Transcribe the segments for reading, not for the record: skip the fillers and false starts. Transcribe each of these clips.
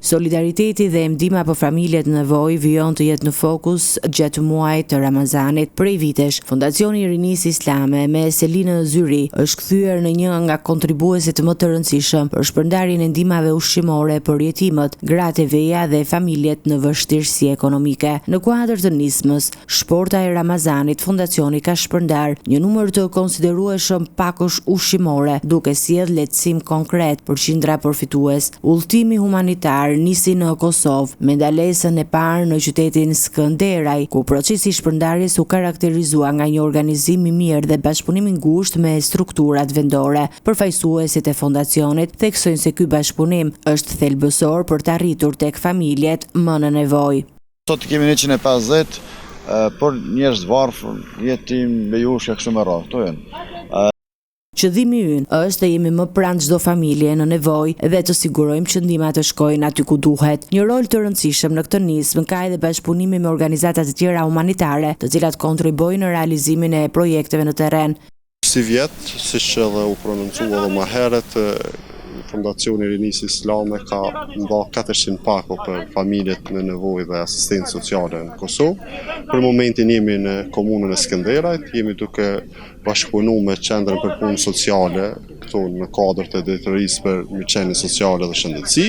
Solidariteti dhe ndihma për familjet në nevojë vijon të jetë në fokus gjatë muajit të Ramazanit. Prej vitesh, Fondacioni i Rinisë Islame me Selinën Zyri është kthyer në një nga kontribuesit më të rëndësishëm për shpërndarjen e ndihmave ushqimore për jetimët, gratë e veja dhe familjet në vështirësi ekonomike. Në kuadër të nismës Shporta e Ramazanit, Fondacioni ka shpërndar një numër të konsiderueshëm pakosh ushqimore, duke sjellë lehtësim konkret për qindra përfitues. Udhëtimi humanitar nisi në Kosovë me ndalesën e parë në qytetin Skënderaj, ku procesi i shpërndarjes u karakterizua nga një organizim i mirë dhe bashkëpunim i ngushtë me strukturat vendore. Përfaqësuesit e fondacionit theksojnë se ky bashkëpunim është thelbësor për të arritur tek familjet më në nevojë. Sot kemi 150, por njerëz varfër, jetim, bejushje, kështu me radhë, këto janë. Qëllimi ynë është të jemi më pranë çdo familje në nevojë dhe të sigurojmë që ndihmat të shkojnë aty ku duhet. Një rol të rëndësishëm në këtë nismë ka edhe bashkëpunimi me organizata të tjera humanitare, të cilat kontribuojnë në realizimin e projekteve në terren. Si vjet, siç edhe u prononcua edhe më herët, Fondacioni i Rinisë Islame ka nda 400 pako për familjet në nevojë dhe asistencë sociale në Kosovë. Për momentin jemi në komunën e Skënderajt, jemi duke bashkëpunuar me qendrën për punë sociale, këtu në kuadër të drejtorisë për mirëqenie sociale dhe shëndetësi.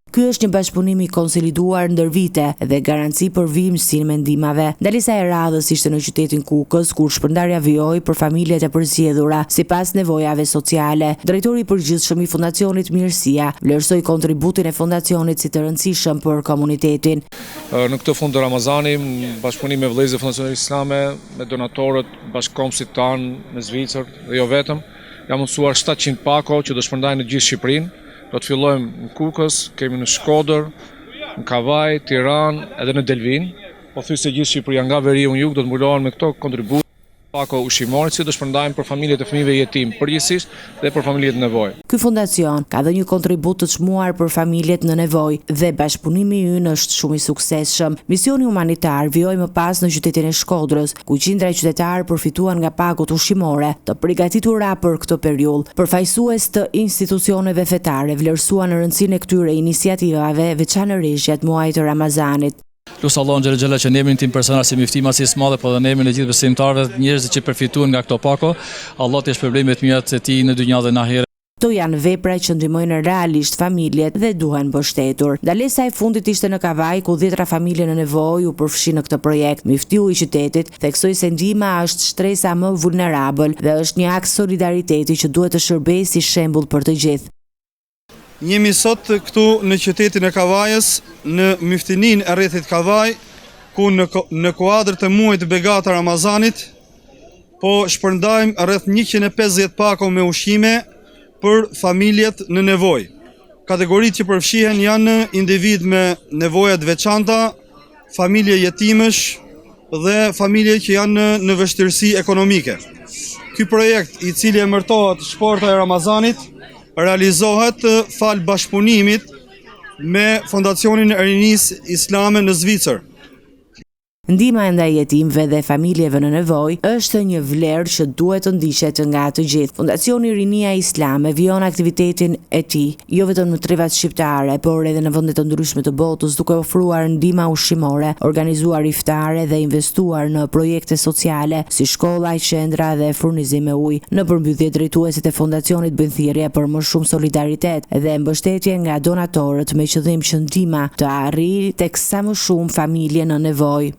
Ky është një bashkëpunim i konsoliduar ndër vite dhe garanci për vijimsinë me ndihmave. Ndalesa e radhës ishte në qytetin Kukës, kur shpërndarja vijoi për familjet e përzgjedhura sipas nevojave sociale. Drejtori i përgjithshëm i Fondacionit Mirësia vlerësoi kontributin e fondacionit si të rëndësishëm për komunitetin. Në këtë fund të Ramazanit, bashkëpunim me vëllezërit e Fondacionit Islame, me donatorët bashkëkombësit tanë në Zvicër dhe jo vetëm, janë mundsuar 700 pako që do shpërndajnë në gjithë Shqipërinë. Do të fillojmë në Kukës, kemi në Shkodër, në Kavaj, Tiranë edhe në Delvin. Pothuajse gjithë Shqipëria nga veriu në jug do të mbulohen me këto kontribute pako ushqimore që do shpërndajmë për familjet e fëmijëve jetim përgjithsisht dhe për familjet në nevojë. Ky fondacion ka dhënë një kontribut të çmuar për familjet në nevojë dhe bashkëpunimi ynë është shumë i suksesshëm. Misioni humanitar vijoi më pas në qytetin e Shkodrës, ku qindra qytetarë përfituan nga pakot ushqimore të përgatitura për këtë periudhë. Përfaqësues të institucioneve fetare vlerësuan rëndësinë e këtyre iniciativave veçanërisht gjatë muajit të Ramazanit. Lutë Allahun xhelal që ne jemi një tim personal si miftim as i madhe, po dhe ne jemi në gjithë besimtarët, njerëzit që përfituan nga këto pako, Allah t'i shpërblet me të mirat e tij në dynjë dhe në ahiret. Këto janë vepra që ndihmojnë realisht familjet dhe duhen mbështetur. Ndalesa e fundit ishte në Kavaj, ku 10 familje në nevojë u përfshin në këtë projekt. Miftiu i qytetit theksoi se ndihma është shtresa më vulnerabël dhe është një akt solidariteti që duhet të shërbejë si shembull për të gjithë. Jemi sot këtu në qytetin e Kavajës, në myftinin e rrethit Kavaj, ku në kuadër të muajit të begatë Ramazanit, po shpërndajmë rreth 150 pako me ushqime për familjet në nevojë. Kategoritë që përfshihen janë individ me nevoja të veçanta, familje jetimësh dhe familje që janë në vështirësi ekonomike. Ky projekt, i cili emërtohet Shporta e Ramazanit, realizohet fal bashkëpunimit me Fondacionin e Rinisë Islame në Zvicër. Ndihma ndaj jetimëve dhe familjeve në nevojë është një vlerë që duhet të ndiqet nga të gjithë. Fondacioni Rinia Islame vijon aktivitetin e tij jo vetëm në trevat shqiptare, por edhe në vende të ndryshme të botës, duke ofruar ndihma ushqimore, organizuar iftare dhe investuar në projekte sociale si shkolla, qendra dhe furnizim me ujë. Në përmbytje, drejtuesit e fondacionit bëjnë thirrje për më shumë solidaritet dhe mbështetje nga donatorët me qëllim që ndihma të arrijë tek sa më shumë familje në nevojë.